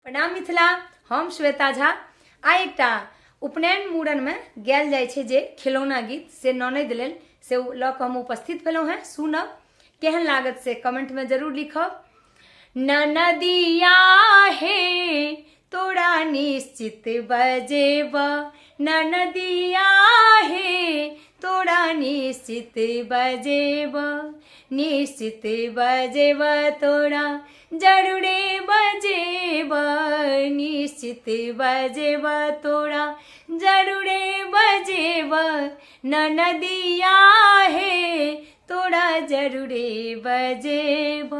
प्रणाम मिथिला, हम श्वेता झा। आइ एकटा उपनयन मूड़न में गायल जाइ छै जे खिलौना गीत से ननद लेल से लऽ कऽ हम उपस्थित भेलहुँ हैं। सुनब केहन लागत से कमेंट में जरूर लिखब। ननदिया हे तोरा निश्चित बजेब, ननदिया हे तोरा निश्चित बजेब, निश्चित बजेब तोरा जरूरे बजेब, निश्चित बजेब तोरा जरूरे बजेब, ननदिया हे तोरा जरूरे बजेब।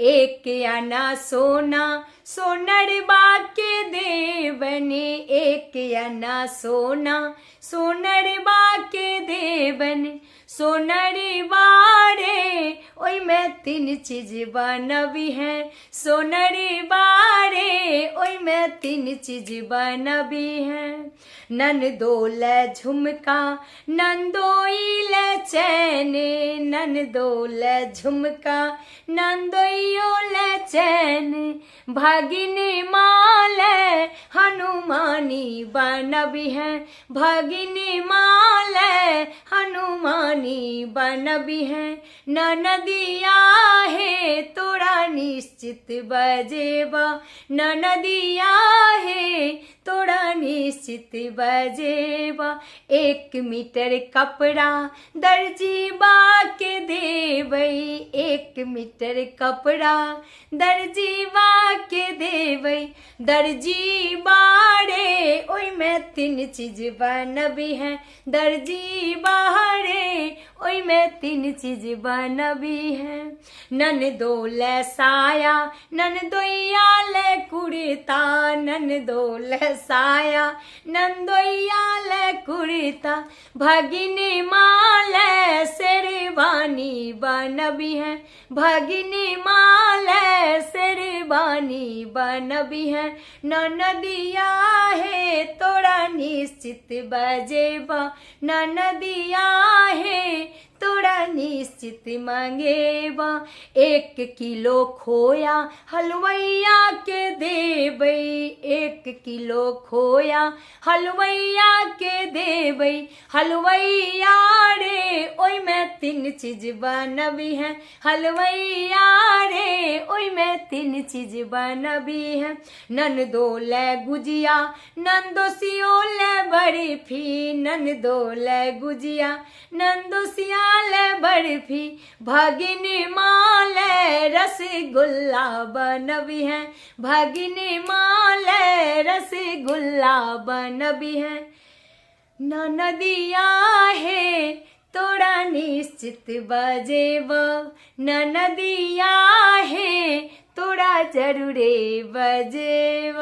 एक आना सोना सोनर बाके देवने, एक आना सोना सोनर बाके देवन, सोनर बारे ओई में तीन चीज बनबी है, सोनर बारे ओई में तीन चीज बनबी है। ननदोल झुमका नंदोइल चैन, ननदोल झुमका नंदोइल चैन, भगिन माल हनुमानी बनबी है, भगिन माल हनुमानी बनबी है, ननदिया हे तोरा निश्चित बजेब, ननदिया हे तोरा निश्चित बजेब। 1 मीटर कपड़ा दर्जी बाके देबै, 1 मीटर कपड़ा दर्जी बाके देबै, दर्जी बारे ओई में तीन चीज बनबी है, दर्जी बारे ओई में तीन चीज बनबी है। ननदोल साया ननदोइया ले कुर्ता, ननदोल साया नंदोइया ले कुर्ता, भगिन माल शेरवानी बनबी है, भगिन माल शेरवानी बनबी है, ननदिया हे तोरा निश्चित बजेब, ननदिया हे तोरा निश्चित मंगेब। 1 किलो खोया हलवैया के देबै, 1 किलो खोया हलवैया के देबै, हलवैया रे ओई में तीन चीज बनबी है, हलवैया रे ओई में तीन चीज बनबी है। ननदोल गुजिया नंदोसियोल बर्फी, ननदोल गुजिया नंदोसिया बर्फी, भगिन माल रसगुल्ला बनबी है, भगिन माल रसगुल्ला बनबी है, ननदिया हे तोरा निश्चित बजेब, ननदिया हे तोरा जरूरे बजेब।